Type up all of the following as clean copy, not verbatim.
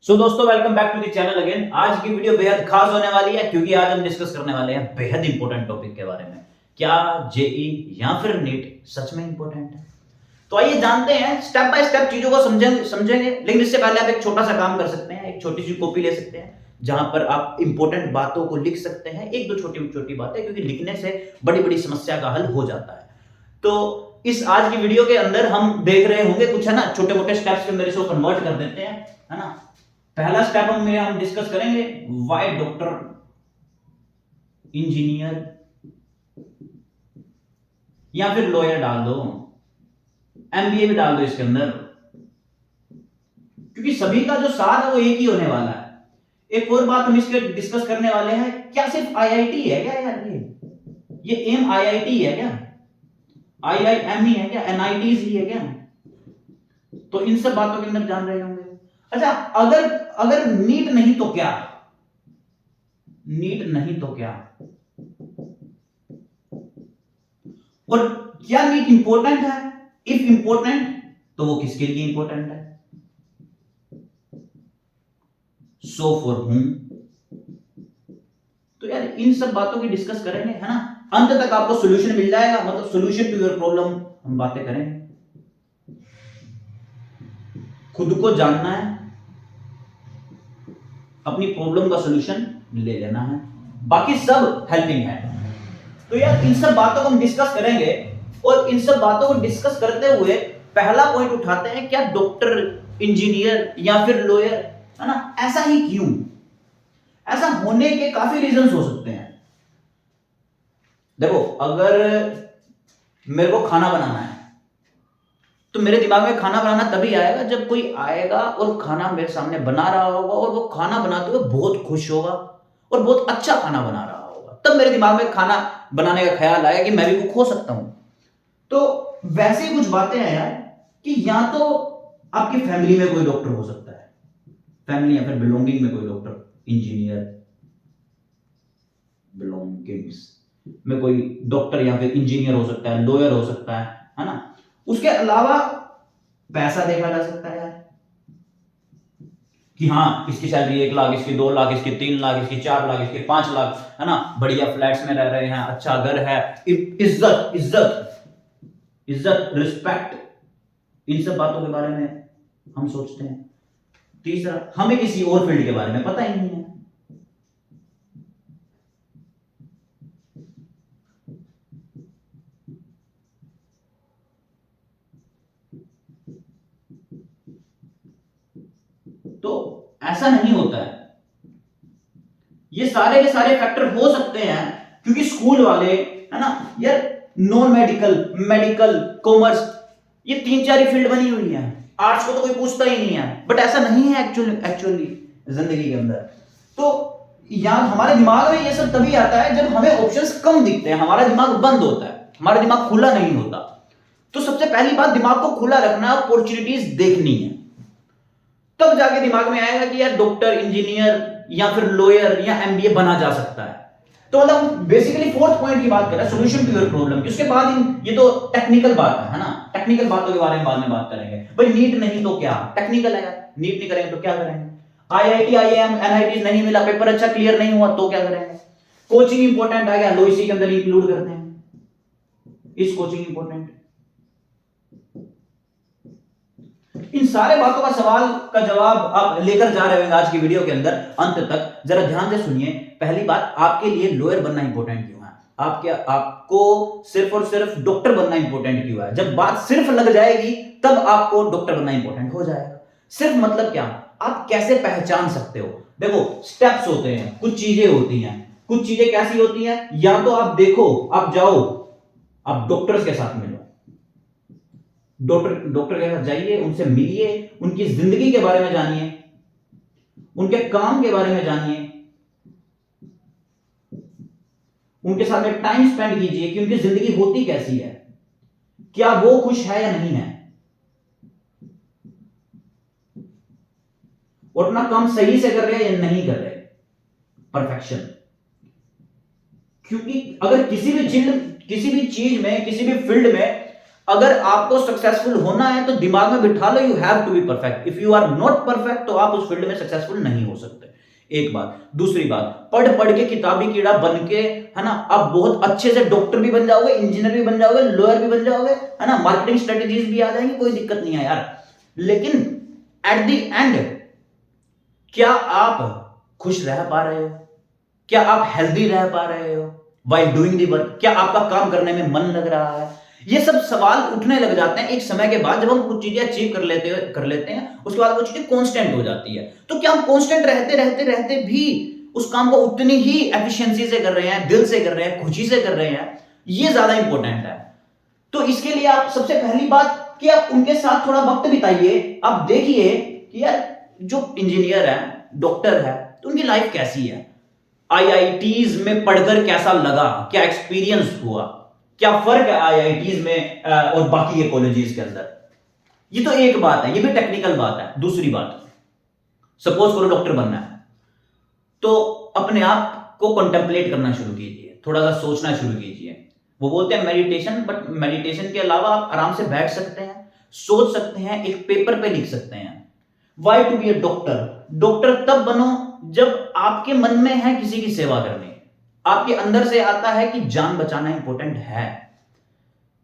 दोस्तों welcome back to the channel again. आज की वीडियो बेहद खास होने वाली है क्योंकि आज हम डिस्कस करने वाले हैं बेहद इंपॉर्टेंट टॉपिक के बारे में। क्या जेई या फिर नीट सच में इंपॉर्टेंट है? तो आइए जानते हैं, स्टेप बाय स्टेप चीजों को समझेंगे। लेकिन इससे पहले आप एक छोटा सा काम कर सकते हैं, एक छोटी सी कॉपी ले सकते हैं जहां पर आप इंपॉर्टेंट बातों को लिख सकते हैं, एक दो छोटी छोटी बातें, क्योंकि लिखने से बड़ी बड़ी समस्या का हल हो जाता है। तो इस आज की वीडियो के अंदर हम देख रहे होंगे कुछ है ना, छोटे मोटे स्टेप्स के अंदर इसको कन्वर्ट कर देते हैं, है ना। पहला स्टेप हम डिस्कस करेंगे वाई डॉक्टर, इंजीनियर या फिर लॉयर डाल दो, एमबीए भी डाल दो इसके अंदर, क्योंकि सभी का जो सार है वो एक ही होने वाला है। एक और बात हम इसके डिस्कस करने वाले हैं, क्या सिर्फ आईआईटी है क्या यार? ये एम आईआईटी है क्या? आईआईएम ही है क्या? एनआईटीज ही है क्या? तो इन सब बातों के अंदर जान रहे होंगे। अच्छा, अगर नीट नहीं तो क्या? नीट नहीं तो क्या? और क्या नीट इंपॉर्टेंट है? इफ इंपॉर्टेंट तो वो किसके लिए इंपॉर्टेंट है? सो फॉर हुम? तो यार इन सब बातों की डिस्कस करेंगे, है ना। अंत तक आपको सॉल्यूशन मिल जाएगा, मतलब सॉल्यूशन टू योर प्रॉब्लम हम बातें करेंगे। खुद को जानना है, अपनी प्रॉब्लम का सॉल्यूशन ले लेना है, बाकी सब हेल्पिंग है। तो यार इन सब बातों को हम डिस्कस करेंगे, और इन सब बातों को डिस्कस करते हुए पहला पॉइंट उठाते हैं, क्या डॉक्टर, इंजीनियर या फिर लॉयर, है ना, ऐसा ही क्यों? ऐसा होने के काफी रीजंस हो सकते हैं। देखो, अगर मेरे को खाना बनाना है तो मेरे दिमाग में खाना बनाना तभी आएगा जब कोई आएगा और खाना मेरे सामने बना रहा होगा, और वो खाना बनाते हुए बहुत खुश होगा और बहुत अच्छा खाना बना रहा होगा, तब मेरे दिमाग में खाना बनाने का ख्याल आया कि मैं भी कुक हो सकता हूं। तो वैसे ही कुछ बातें हैं यार, कि या तो आपकी फैमिली में कोई डॉक्टर हो सकता है, फैमिली या फिर बिलोंगिंग में कोई डॉक्टर, इंजीनियर, बिलोंगिंग्स में कोई डॉक्टर या फिर इंजीनियर हो सकता है, लॉयर हो सकता है ना। उसके अलावा पैसा देखा जा सकता है कि हाँ, इसकी सैलरी 1 लाख, इसकी 2 लाख, इसकी 3 लाख, इसकी 4 लाख, इसकी 5 लाख, है ना, बढ़िया फ्लैट्स में रह रहे हैं, अच्छा घर है, इज्जत इज्जत इज्जत, रिस्पेक्ट, इन सब बातों के बारे में हम सोचते हैं। तीसरा, हमें किसी और फील्ड के बारे में पता ही नहीं है। तो ऐसा नहीं होता है। ये सारे के सारे फैक्टर हो सकते हैं क्योंकि स्कूल वाले, है ना यार, नॉन मेडिकल, मेडिकल, कॉमर्स, ये 3-4 ही फील्ड बनी हुई है। आर्ट्स को तो कोई पूछता ही नहीं है, बट ऐसा नहीं है एक्चुअली जिंदगी के अंदर। तो यहां हमारे दिमाग में ये सब तभी आता है जब हमें ऑप्शंस कम दिखते हैं, हमारा दिमाग बंद होता है, हमारा दिमाग खुला नहीं होता। तो सबसे पहली बात, दिमाग को खुला रखना, अपॉर्चुनिटीज देखनी है, तब जाके दिमाग में आएगा कि यार डॉक्टर, इंजीनियर या फिर लॉयर या एमबीए बना जा सकता है। तो मतलब बेसिकली फोर्थ पॉइंट की बात कर रहा है, सॉल्यूशन टू योर प्रॉब्लम। उसके बाद ये तो टेक्निकल बात है ना, टेक्निकल बातों के बारे में बाद में बात करेंगे। भाई नीट नहीं तो क्या? टेक्निकल है यार, नीट नहीं करेंगे तो क्या करेंगे? आईआईटी, आईआईएम, एनआईटी नहीं मिला, पेपर अच्छा क्लियर नहीं हुआ तो क्या करेंगे? कोचिंग इंपॉर्टेंट आ गया, लो इसी के अंदर इंक्लूड करते हैं, इस कोचिंग इंपॉर्टेंट। इन सारे बातों का सवाल का जवाब आप लेकर जा रहे होंगे आज की वीडियो के अंदर। अंत तक जरा ध्यान से सुनिए। पहली बात, आपके लिए लॉयर बनना इंपॉर्टेंट क्यों है? आपको सिर्फ और सिर्फ डॉक्टर बनना इंपॉर्टेंट क्यों है? जब बात सिर्फ लग जाएगी तब आपको डॉक्टर बनना इंपॉर्टेंट हो जाएगा। सिर्फ मतलब क्या? आप कैसे पहचान सकते हो? देखो, स्टेप्स होते हैं, कुछ चीजें होती हैं। कुछ चीजें कैसी होती हैं? या तो आप देखो, आप जाओ, आप डॉक्टर्स के साथ मिलो, डॉक्टर के साथ जाइए, उनसे मिलिए, उनकी जिंदगी के बारे में जानिए, उनके काम के बारे में जानिए, उनके साथ में टाइम स्पेंड कीजिए कि उनकी जिंदगी होती कैसी है, क्या वो खुश है या नहीं है, और अपना काम सही से कर रहे हैं या नहीं कर रहे, परफेक्शन। क्योंकि अगर किसी भी चीज में, किसी भी फील्ड में अगर आपको सक्सेसफुल होना है तो दिमाग में बिठा लो, you have to be perfect. If you are not perfect तो आप उस फील्ड में सक्सेसफुल नहीं हो सकते। एक बात। दूसरी बात, पढ़ पढ़ के किताबी कीड़ा बन के, है ना, आप बहुत अच्छे से डॉक्टर भी बन जाओगे, इंजीनियर भी बन जाओगे, लॉयर भी बन जाओगे, है ना, मार्केटिंग स्ट्रेटेजीज भी आ जाएंगी, कोई दिक्कत नहीं है यार। लेकिन एट द एंड क्या आप खुश रह पा रहे हो? क्या आप हेल्दी रह पा रहे हो वाइल डूइंग द वर्क? क्या आपका काम करने में मन लग रहा है? ये सब सवाल उठने लग जाते हैं एक समय के बाद, जब हम कुछ चीजें अचीव कर लेते हैं, उसके बाद वो चीजें कांस्टेंट हो जाती है। तो क्या हम कांस्टेंट रहते रहते रहते भी उस काम को उतनी ही एफिशिएंसी से कर रहे हैं, दिल से कर रहे हैं, खुशी से कर रहे हैं? ये ज्यादा इंपॉर्टेंट है। तो इसके लिए आप सबसे पहली बात कि आप उनके साथ थोड़ा वक्त बिताइए। आप देखिए कि यार जो इंजीनियर है, डॉक्टर है, तो उनकी लाइफ कैसी है, आईआईटीज में पढ़कर कैसा लगा, क्या एक्सपीरियंस हुआ, क्या फर्क है आईआईटीज में और बाकी के कॉलेजेस के अंदर। ये तो एक बात है, ये भी टेक्निकल बात है। दूसरी बात, सपोज करो डॉक्टर बनना है, तो अपने आप को कंटेम्पलेट करना शुरू कीजिए, थोड़ा सा सोचना शुरू कीजिए। वो बोलते हैं मेडिटेशन, बट मेडिटेशन के अलावा आप आराम से बैठ सकते हैं, सोच सकते हैं, एक पेपर पे लिख सकते हैं। Why to be a doctor? Doctor तब बनो जब आपके मन में है किसी की सेवा करनी, आपके अंदर से आता है कि जान बचाना इंपॉर्टेंट है।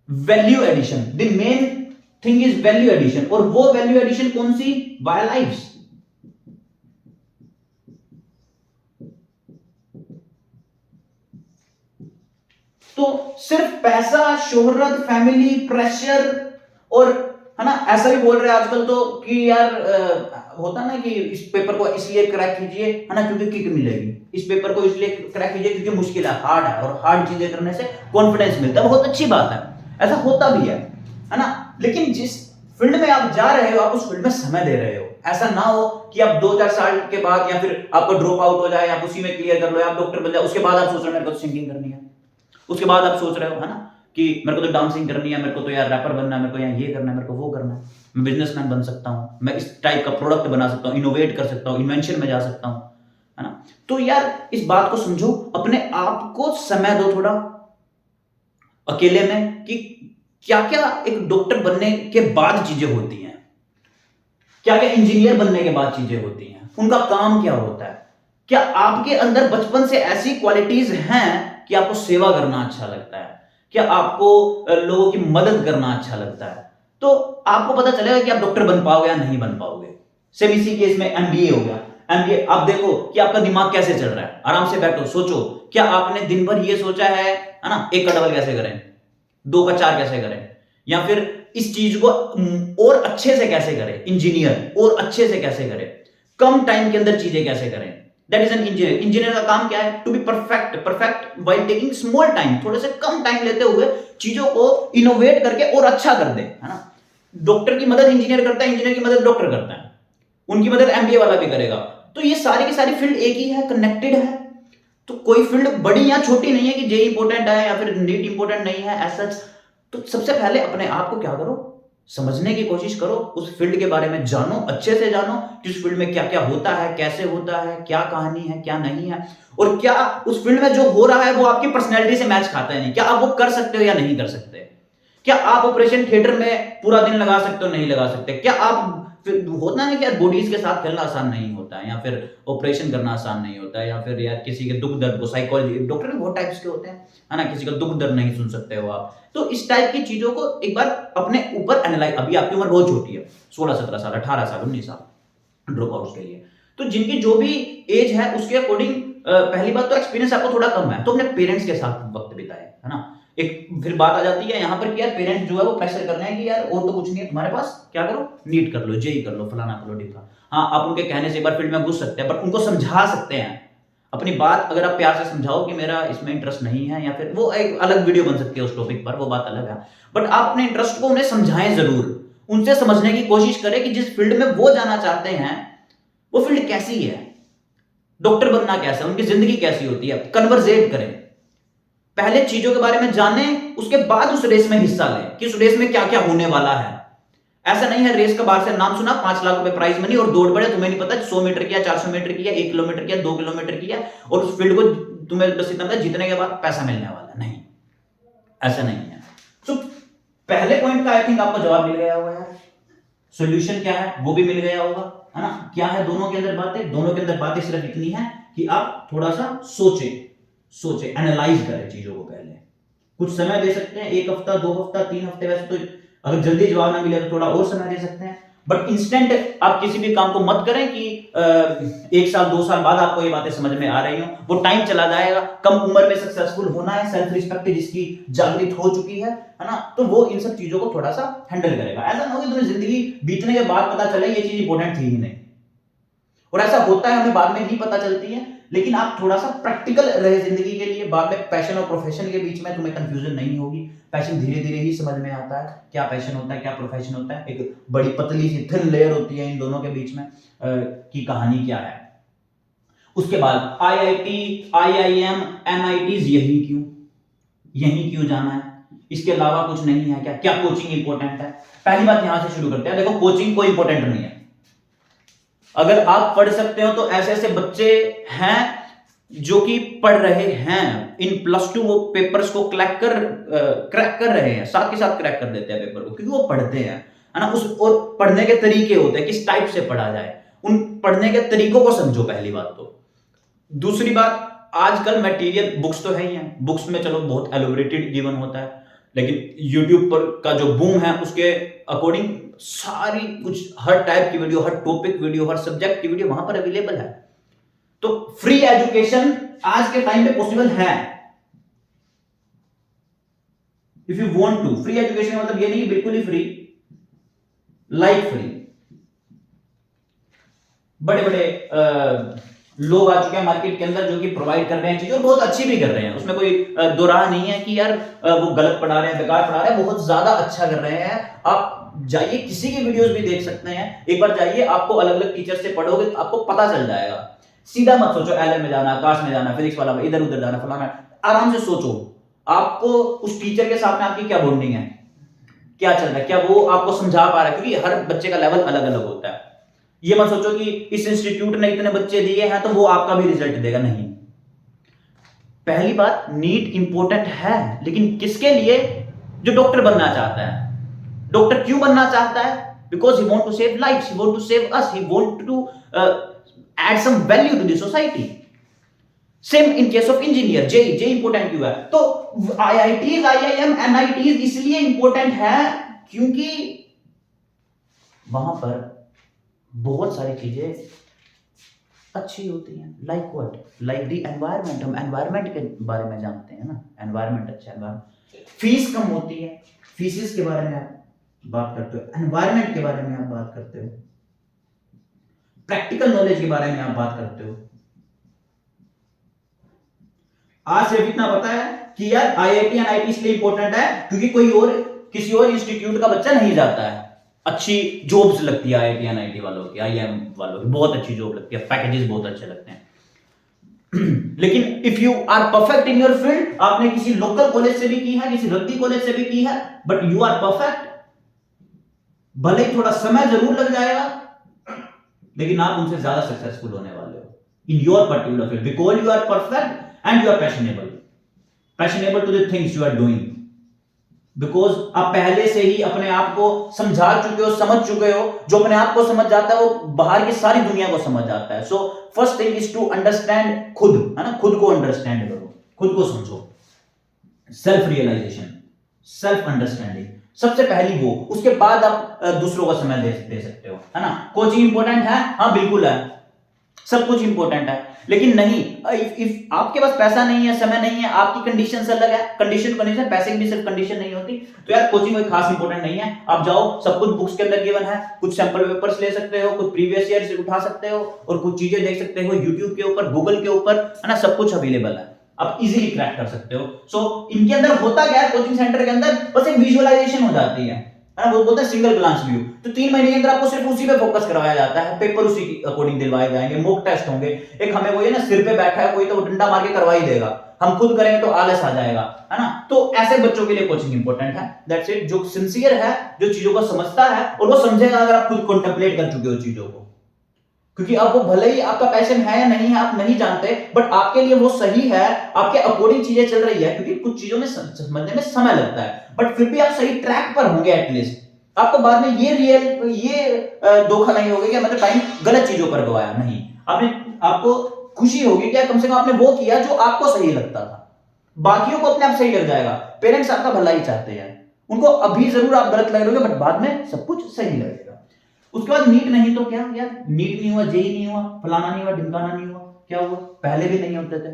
Value addition, the main thing is value addition. और वो वैल्यू एडिशन कौन सी? Via lives. तो सिर्फ पैसा, शोहरत, फैमिली, प्रेशर और, है ना, ऐसा भी बोल रहे हैं आजकल तो कि यार होता ना कि इस पेपर को इसलिए क्रैक कीजिए, है ना, क्योंकि किक मिलेगी। इस पेपर को इसलिए क्रैक कीजिए क्योंकि मुश्किल है, हार्ड है, और हार्ड चीजें करने से कॉन्फिडेंस मिलता है। बहुत अच्छी बात है, ऐसा होता भी है ना। लेकिन जिस फील्ड में आप जा रहे हो, आप उस फील्ड में समय दे रहे हो। ऐसा ना हो कि आप 2-4 साल के बाद या फिर आपको ड्रॉप आउट हो जाए, आप उसी में क्लियर कर लो, आप डॉक्टर बन जाए, उसके बाद आप सोच रहे हो मेरे को सिंगिंग करनी है, उसके बाद आप सोच रहे हो, है ना, कि मेरे को तो डांसिंग करनी है, मेरे को तो यार रैपर बनना है, मेरे को यहाँ ये करना है, मेरे को वो करना है, मैं बिजनेसमैन बन सकता हूँ, मैं इस टाइप का प्रोडक्ट बना सकता हूँ, इनोवेट कर सकता हूँ, इन्वेंशन में जा सकता हूँ, है ना। तो यार इस बात को समझो, अपने आप को समय दो थोड़ा अकेले में, कि क्या क्या एक डॉक्टर बनने के बाद चीजें होती हैं, क्या क्या इंजीनियर बनने के बाद चीजें होती हैं, उनका काम क्या होता है। क्या आपके अंदर बचपन से ऐसी क्वालिटीज हैं कि आपको सेवा करना अच्छा लगता है, क्या आपको लोगों की मदद करना अच्छा लगता है, तो आपको पता चलेगा कि आप डॉक्टर बन पाओगे या नहीं बन पाओगे। सेम इसी केस में एमबीए हो गया। एमबीए आप देखो कि आपका दिमाग कैसे चल रहा है, आराम से बैठो, सोचो, क्या आपने दिन भर ये सोचा है ना, 1 का डबल कैसे करें, 2 का 4 कैसे करें, या फिर इस चीज को और अच्छे से कैसे करें, इंजीनियर और अच्छे से कैसे करें, कम टाइम के अंदर चीजें कैसे करें। That is an engineer. Engineer का काम क्या है? To be perfect while taking small time, थोड़े से कम टाइम लेते हुए चीजों को इनोवेट करके और अच्छा कर दे, है ना। डॉक्टर की मदद इंजीनियर करता है, इंजीनियर की मदद डॉक्टर करता है, उनकी मदद एमबीए वाला भी करेगा। तो ये सारी की सारी फील्ड एक ही है, कनेक्टेड है। तो कोई फील्ड बड़ी या छोटी नहीं है कि जेई इंपॉर्टेंट है या फिर नीट इंपॉर्टेंट नहीं है ऐसा। तो सबसे पहले अपने आप को क्या करो, समझने की कोशिश करो, उस फील्ड के बारे में जानो, अच्छे से जानो कि उस फील्ड में क्या क्या होता है, कैसे होता है, क्या कहानी है, क्या नहीं है, और क्या उस फील्ड में जो हो रहा है वो आपकी पर्सनैलिटी से मैच खाता है नहीं, क्या आप वो कर सकते हो या नहीं कर सकते, क्या आप ऑपरेशन थिएटर में पूरा दिन लगा सकते हो नहीं लगा सकते, क्या आप, फिर होता है कि यार बॉडीज के साथ खेलना आसान नहीं होता है, या फिर ऑपरेशन करना आसान नहीं होता है, या फिर यार किसी के दुख दर्द को, साइकोलॉजी डॉक्टर भी बहुत टाइप्स के होते हैं, है ना, किसी का दुख दर्द नहीं सुन सकते हो आप। तो इस टाइप की चीजों को एक बार अपने ऊपर एनालाइज, अभी आपकी उम्र बहुत छोटी है, 16-17 साल, 18 साल, 19 साल ड्रॉप आउट के लिए, तो जिनकी जो भी एज है उसके अकॉर्डिंग पहली बात तो एक्सपीरियंस आपको थोड़ा कम है, तो अपने पेरेंट्स के साथ वक्त बिताए, है ना। एक फिर बात आ जाती है यहाँ पर कि यार पेरेंट्स जो है वो प्रेशर कर रहे हैं कि यार और तो कुछ नहीं है तुम्हारे पास, क्या करो, नीट कर लो, जेई कर लो, फलाना कर लो, ढिमका। हाँ, आप उनके कहने से एक बार फील्ड में घुस सकते हैं, बट उनको समझा सकते हैं अपनी बात। अगर आप प्यार से समझाओ कि मेरा इसमें इंटरेस्ट नहीं है, या फिर वो एक अलग वीडियो बन सकती है उस टॉपिक पर, वो बात अलग है, बट आप अपने इंटरेस्ट को उन्हें समझाएं जरूर, उनसे समझने की कोशिश करें कि जिस फील्ड में वो जाना चाहते हैं वो फील्ड कैसी है, डॉक्टर बनना कैसा है, उनकी जिंदगी कैसी होती है, कन्वर्सेट करें, पहले चीजों के बारे में जाने, उसके बाद उस रेस में हिस्सा लें कि उस रेस में क्या क्या होने वाला है। ऐसा नहीं है रेस का बाहर से नाम सुना, 5 लाख रुपए प्राइज मनी और दौड़ पड़े, तुम्हें नहीं पता 100 मीटर किया, 400 मीटर किया, 1 किलोमीटर किया, 2 किलोमीटर किया, और उस फील्ड को तुम्हें बस इतना पता जीतने के बाद पैसा मिलने वाला, नहीं, ऐसा नहीं है। तो पहले पॉइंट का आई थिंक आपको जवाब मिल गया होगा यार, सॉल्यूशन क्या है वो भी मिल गया होगा, है ना। क्या है दोनों के अंदर बातें? दोनों के अंदर बातें सिर्फ इतनी है कि आप थोड़ा सा सोचे, एनालाइज करें चीजों को। पहले कुछ समय दे सकते हैं, 1 हफ्ता, 2 हफ्ता, 3 हफ्ते, वैसे तो अगर जल्दी जवाब ना मिले तो थोड़ा और समय दे सकते हैं, बट इंस्टेंट आप किसी भी काम को मत करें कि 1 साल 2 साल बाद आपको ये बातें समझ में आ रही हो। वो टाइम चला जाएगा। कम उम्र में सक्सेसफुल होना है, सेल्फ रिस्पेक्ट जिसकी जागृत हो चुकी है ना, तो वो इन सब चीजों को थोड़ा सा हैंडल करेगा। ऐसा ना हो कि तुम्हें जिंदगी बीतने के बाद पता चले ये चीज इंपॉर्टेंट थी ही नहीं, और ऐसा होता है हमें बाद में ही पता चलती है। लेकिन आप थोड़ा सा प्रैक्टिकल रहे जिंदगी के लिए, बाद में पैशन और प्रोफेशन के बीच में तुम्हें कंफ्यूजन नहीं होगी। पैशन धीरे धीरे ही समझ में आता है, क्या पैशन होता है, क्या प्रोफेशन होता है। एक बड़ी पतली सी थिन लेयर होती है इन दोनों के बीच में की कहानी क्या है। उसके बाद IIT, IIM, NITs, यही क्यों जाना है? इसके अलावा कुछ नहीं है क्या? क्या कोचिंग इंपॉर्टेंट है? पहली बात यहां से शुरू करते हैं। देखो, कोचिंग कोई इंपॉर्टेंट नहीं है। अगर आप पढ़ सकते हो तो ऐसे ऐसे बच्चे हैं जो कि पढ़ रहे हैं इन +2, वो पेपर्स को क्रैक कर रहे हैं, साथ के साथ क्रैक कर देते हैं पेपर को, क्योंकि वो पढ़ते हैं, है ना। उस और पढ़ने के तरीके होते हैं, किस टाइप से पढ़ा जाए, उन पढ़ने के तरीकों को समझो, पहली बात तो। दूसरी बात, आजकल मटेरियल बुक्स तो है ही है, बुक्स में चलो बहुत एलोबरेटेड जीवन होता है, लेकिन यूट्यूब पर का जो बूम है उसके अकॉर्डिंग सारी कुछ, हर टाइप की वीडियो, हर टॉपिक वीडियो, हर सब्जेक्ट की वीडियो वहां पर अवेलेबल है। तो फ्री एजुकेशन आज के टाइम पे पॉसिबल है, if you want to. Free education मतलब ये नहीं बिल्कुल ही फ्री, लाइक फ्री। बड़े बड़े लोग आ चुके हैं मार्केट के अंदर जो कि प्रोवाइड कर रहे हैं चीजें, और बहुत अच्छी भी कर रहे हैं, उसमें कोई दो राह नहीं है कि यार वो गलत पढ़ा रहे हैं, बेकार पढ़ा रहे हैं, बहुत ज्यादा अच्छा कर रहे हैं। आप जाइए, किसी की वीडियोस भी देख सकते हैं, एक बार जाइए, आपको अलग अलग टीचर से पढ़ोगे तो आपको पता चल जाएगा। सीधा मत सोचो LM में जाना, आकाश में जाना, फिजिक्स वाला में इधर उधर जाना, फलाना। आराम से सोचो, आपको उस टीचर के साथ में आपकी क्या बॉन्डिंग है, क्या चल रहा है, क्या वो आपको समझा पा रहा है, क्योंकि हर बच्चे का लेवल अलग अलग होता है। ये मत सोचो कि इस इंस्टीट्यूट ने इतने बच्चे दिए हैं तो वो आपका भी रिजल्ट देगा, नहीं। पहली बात, नीट इंपॉर्टेंट है, लेकिन किसके लिए? जो डॉक्टर बनना चाहता है। डॉक्टर क्यों बनना चाहता है? Because he want to save lives, he want to save us, he want to add some value to the society. Same in case of engineer, जे इंपॉर्टेंट क्यों है? तो IITs, IIM, NITs इसलिए इंपॉर्टेंट है क्योंकि वहां पर बहुत सारी चीजें अच्छी होती हैं। Like what? Like the environment. हम एनवायरनमेंट के बारे में जानते हैं ना, एनवायरनमेंट अच्छा एनवायरनमेंट। फीस कम होती है, फीसिस के बारे में आप बात करते हो, एनवायरनमेंट के बारे में आप बात करते हो, प्रैक्टिकल नॉलेज के बारे में आप बात करते हो। आज सिर्फ इतना पता है कि यार IIT NIT इसलिए इंपॉर्टेंट है क्योंकि कोई और, किसी और इंस्टीट्यूट का बच्चा नहीं जाता है। अच्छी जॉब्स लगती है IIT NIT वालों की, IIM वालों की, बहुत अच्छी जॉब लगती है, पैकेजेस बहुत अच्छे लगते हैं। लेकिन if you are perfect in your field, आपने किसी लोकल कॉलेज से भी की है, किसी रद्दी कॉलेज से भी की है, बट यू आर परफेक्ट, भले ही थोड़ा समय जरूर लग जाएगा, लेकिन आप उनसे ज्यादा सक्सेसफुल होने वाले हो in your particular field, because you are perfect and you are passionable to the things you are doing. Because आप पहले से ही अपने आप को समझा चुके हो, समझ चुके हो। जो अपने आप को समझ जाता है वो बाहर की सारी दुनिया को समझ जाता है। So first thing is to understand खुद, है ना, खुद को अंडरस्टैंड करो, खुद को समझो। सेल्फ रियलाइजेशन, सेल्फ अंडरस्टैंडिंग सबसे पहली वो, उसके बाद आप दूसरों को समय दे सकते हो, है ना। कोचिंग इंपॉर्टेंट है, हाँ बिल्कुल है, सब कुछ इंपॉर्टेंट है, लेकिन नहीं, इफ आपके पास पैसा नहीं है, समय नहीं है, आपकी कंडीशन अलग है, कंडीशन पैसे की भी सिर्फ कंडीशन नहीं होती, तो यार कोचिंग कोई खास इंपॉर्टेंट नहीं है। आप जाओ, सब कुछ बुक्स के अंदर गिवन है, कुछ सैंपल पेपर्स ले सकते हो, कुछ प्रीवियस ईयर से उठा सकते हो, और कुछ चीजें देख सकते हो यूट्यूब के ऊपर, गूगल के ऊपर, है ना, सब कुछ अवेलेबल है, आप इजीली क्रैक कर सकते हो। सो इनके अंदर होता क्या है, कोचिंग सेंटर के अंदर बस एक विजुअलाइजेशन हो जाती है ना, वो बोलते हैं सिंगल ग्लांस व्यू। तो 3 महीने के अंदर आपको सिर्फ उसी पे फोकस करवाया जाता है, पेपर उसी के अकॉर्डिंग दिलवाए जाएंगे, मॉक टेस्ट होंगे। एक हमें वो ये ना, सिर पे बैठा है कोई तो वो डंडा मार के करवा ही देगा, हम खुद करेंगे तो आलस आ जाएगा, है ना। तो ऐसे बच्चों के लिए कोचिंग इंपॉर्टेंट है, दैट्स इट। जो सिंसियर है, जो चीजों को समझता है, और वो समझेगा अगर आप खुद कॉन्टेम्पलेट कर चुके हो चीजों को। क्योंकि अब वो भले ही आपका पैशन है या नहीं है आप नहीं जानते, बट आपके लिए वो सही है, आपके अकॉर्डिंग चीजें चल रही है, क्योंकि कुछ चीजों में समझने में समय लगता है, बट फिर भी आप सही ट्रैक पर होंगे एटलीस्ट। आपको बाद में ये धोखा नहीं होगा कि मतलब टाइम गलत चीजों पर गवाया, नहीं, आपने आपको खुशी होगी कि कम से कम आपने वो किया जो आपको सही लगता था। बाकियों को अपने आप सही लग जाएगा। पेरेंट्स आपका भला ही चाहते हैं, उनको अभी जरूर आप गलत लग रहे हो, बट बाद में सब कुछ सही लगेगा। उसके बाद नीट नहीं तो क्या यार, नीट नहीं हुआ, जेई नहीं हुआ, फलाना नहीं हुआ, ढिमकाना नहीं हुआ, क्या हुआ? पहले भी नहीं होते थे,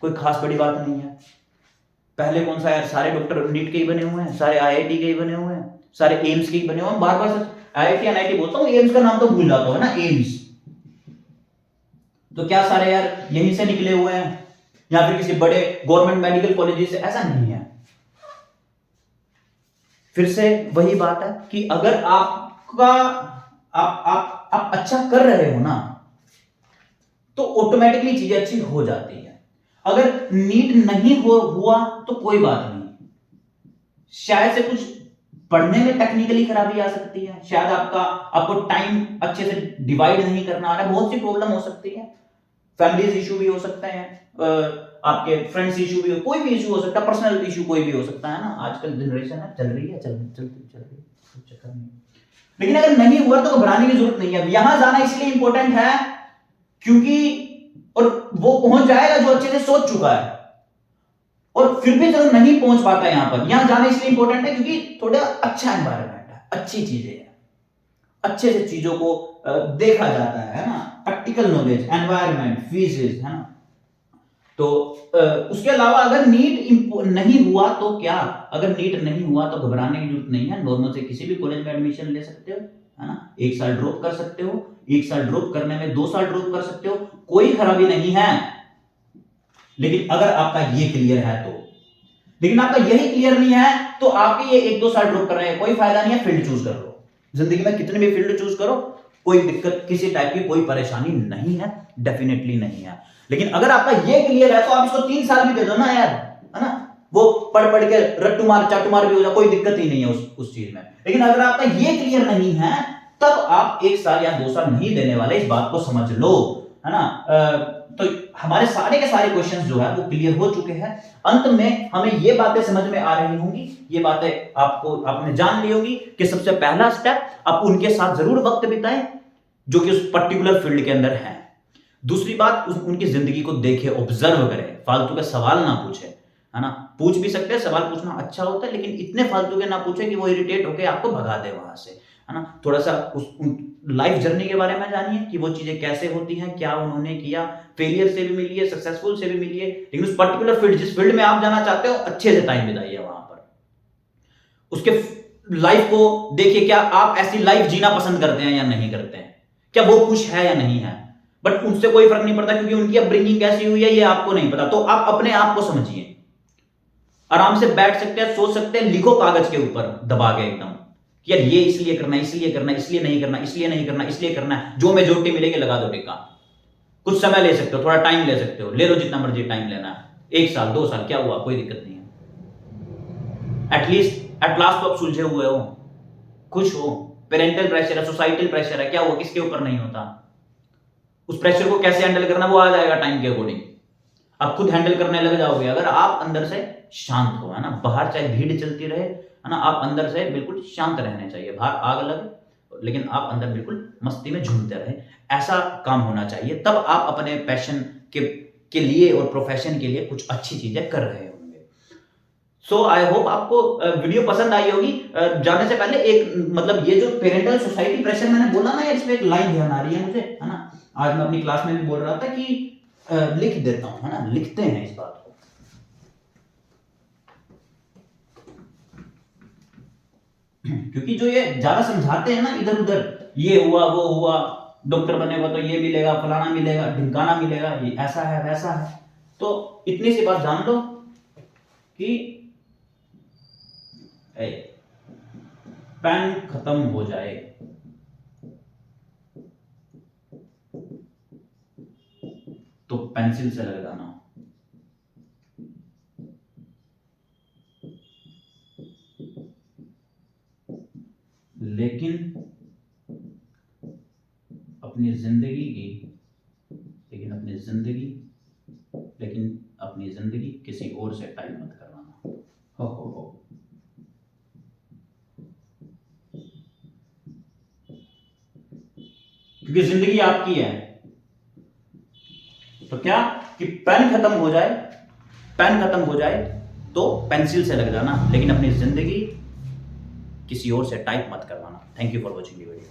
कोई खास बड़ी बात नहीं है। पहले कौन सा यार, सारे डॉक्टर नीट के ही बने हुए हैं, सारे आईआईटी के ही बने हुए हैं, सारे एम्स के ही बने हुए हैं। बार बार आईआईटी एनआईटी बोलता हूँ, एम्स का नाम तो भूल जाता हूँ ना, एम्स। तो क्या सारे यार यहीं से निकले हुए हैं या फिर किसी बड़े गवर्नमेंट मेडिकल कॉलेज से? ऐसा नहीं है। फिर से वही बात है कि अगर आपका आप अच्छा कर रहे हो ना, तो ऑटोमेटिकली चीजें अच्छी हो जाती है। अगर नीट नहीं हुआ तो कोई बात नहीं, शायद से कुछ पढ़ने में टेक्निकली खराबी आ सकती है, शायद आपको टाइम अच्छे से डिवाइड नहीं करना आ रहा है, बहुत सी प्रॉब्लम हो सकती है, फैमिलीज इशू भी हो सकते हैं, आपके फ्रेंड्स इशू भी कोई भी इशू हो सकता है, पर्सनल इशू कोई भी हो सकता है ना। आजकल जनरेशन है, चल रही है, कोई चक्कर नहीं। लेकिन अगर नहीं हुआ तो घबराने की जरूरत नहीं है। यहां जाना इसलिए इंपॉर्टेंट है क्योंकि, और वो पहुंच जाएगा जो अच्छे से सोच चुका है, और फिर भी चलो नहीं पहुंच पाता यहां पर, यहां जाना इसलिए इंपॉर्टेंट है क्योंकि थोड़ा अच्छा एनवायरनमेंट है, अच्छी चीजें हैं, अच्छे से चीजों को देखा जाता है ना, प्रैक्टिकल नॉलेज, एनवायरनमेंट, फिजिक्स, है ना। तो उसके अलावा अगर नीट नहीं हुआ तो क्या, अगर नीट नहीं हुआ तो घबराने की जरूरत नहीं है, नॉर्मल से किसी भी कॉलेज में एडमिशन ले सकते हो, है ना। 1 साल ड्रॉप कर सकते हो, 1 साल ड्रॉप करने में 2 साल ड्रॉप कर सकते हो, कोई खराबी नहीं है। लेकिन अगर आपका ये क्लियर है तो, लेकिन आपका यही क्लियर नहीं है तो आपके ये 1-2 साल ड्रॉप कर रहे हैं, कोई फायदा नहीं है। फील्ड चूज कर लो, जिंदगी में कितने भी फील्ड चूज करो, कोई दिक्कत किसी टाइप की कोई परेशानी नहीं है, डेफिनेटली नहीं है। लेकिन अगर आपका ये क्लियर है तो आप इसको 3 साल भी दे दो ना यार, है ना। वो पढ़ पढ़ के रट्टू मार चाटू मार भी हो जाए, कोई दिक्कत ही नहीं है उस चीज में। लेकिन अगर आपका ये क्लियर नहीं है, तब आप 1 साल या 2 साल नहीं देने वाले, इस बात को समझ लो, है ना। तो हमारे सारे के सारे क्वेश्चंस जो है वो क्लियर हो चुके हैं। अंत में हमें ये बातें समझ में आ रही होंगी, ये बातें आपने जान ली होगी कि सबसे पहला स्टेप आप उनके साथ जरूर वक्त बिताएं जो कि उस पर्टिकुलर फील्ड के अंदर है। दूसरी बात, उनकी जिंदगी को देखें, ऑब्जर्व करें, फालतू के सवाल ना पूछे, है ना। पूछ भी सकते हैं, सवाल पूछना अच्छा होता है, लेकिन इतने फालतू के ना पूछे कि वो इरिटेट होकर आपको भगा दे वहां से, है ना। थोड़ा सा उस लाइफ जर्नी के बारे में जानिए कि वो चीजें कैसे होती हैं, क्या उन्होंने किया, फेलियर से भी मिली है, सक्सेसफुल से भी मिली है, लेकिन उस पर्टिकुलर फील्ड, जिस फील्ड में आप जाना चाहते हो, अच्छे से टाइम बिताइए वहां पर। उसके लाइफ को देखिए, क्या आप ऐसी लाइफ जीना पसंद करते हैं या नहीं करते हैं, क्या वो खुश है या नहीं है। बट उनसे कोई फर्क नहीं पड़ता क्योंकि उनकी अपब्रिंगिंग कैसी हुई है ये आपको नहीं पता। तो आप अपने आप को समझिए, आराम से बैठ सकते हैं, सोच सकते हैं, लिखो कागज के ऊपर दबा के एकदम कि यार ये इसलिए करना, इसलिए करना, इसलिए नहीं करना, इसलिए नहीं करना, इसलिए करना है, जो मेजोरिटी मिलेगी लगा दो टिक्का। कुछ समय ले सकते हो, थोड़ा टाइम ले सकते हो, ले लो जितना मर्जी टाइम लेना है, 1 साल 2 साल क्या हुआ, कोई दिक्कत नहीं है। एटलीस्ट एट लास्ट तो आप सुलझे हुए हो, खुश हो। पेरेंटल प्रेशर है, सोसाइटल प्रेशर है, क्या हुआ, किसके ऊपर नहीं होता। उस प्रेशर को कैसे हैंडल करना वो आ जाएगा टाइम के अकॉर्डिंग, आप खुद हैंडल करने लग जाओगे अगर आप अंदर से शांत हो, है ना। बाहर चाहे भीड़ चलती रहे, है ना, आप अंदर से बिल्कुल शांत रहने चाहिए। बाहर आग लगे लेकिन आप अंदर बिल्कुल मस्ती में झूमते रहे, ऐसा काम होना चाहिए। तब आप अपने पैशन के लिए और प्रोफेशन के लिए कुछ अच्छी चीजें कर रहे होंगे। सो आई होप आपको वीडियो पसंद आई होगी। जाने से पहले एक, मतलब ये जो पेरेंटल सोसाइटी प्रेशर मैंने बोला ना यार, इसमें एक लाइन ध्यान आ रही है मुझे, है ना। आज मैं अपनी क्लास में भी बोल रहा था कि लिख देता हूं, है ना, लिखते हैं इस बात को। क्योंकि जो ये ज्यादा समझाते हैं ना इधर उधर, ये हुआ वो हुआ, डॉक्टर बनेगा तो ये मिलेगा, फलाना मिलेगा, ढिमकाना मिलेगा, ये ऐसा है वैसा है, तो इतनी सी बात जान लो कि पेन खत्म हो जाए तो पेंसिल से लगाना, लेकिन अपनी जिंदगी की अपनी जिंदगी, लेकिन अपनी जिंदगी किसी और से टाइप मत करवाना। हो। क्योंकि जिंदगी आपकी है। तो क्या कि पेन खत्म हो जाए तो पेंसिल से लग जाना, लेकिन अपनी जिंदगी किसी और से टाइप मत करवाना। Thank you for watching the video.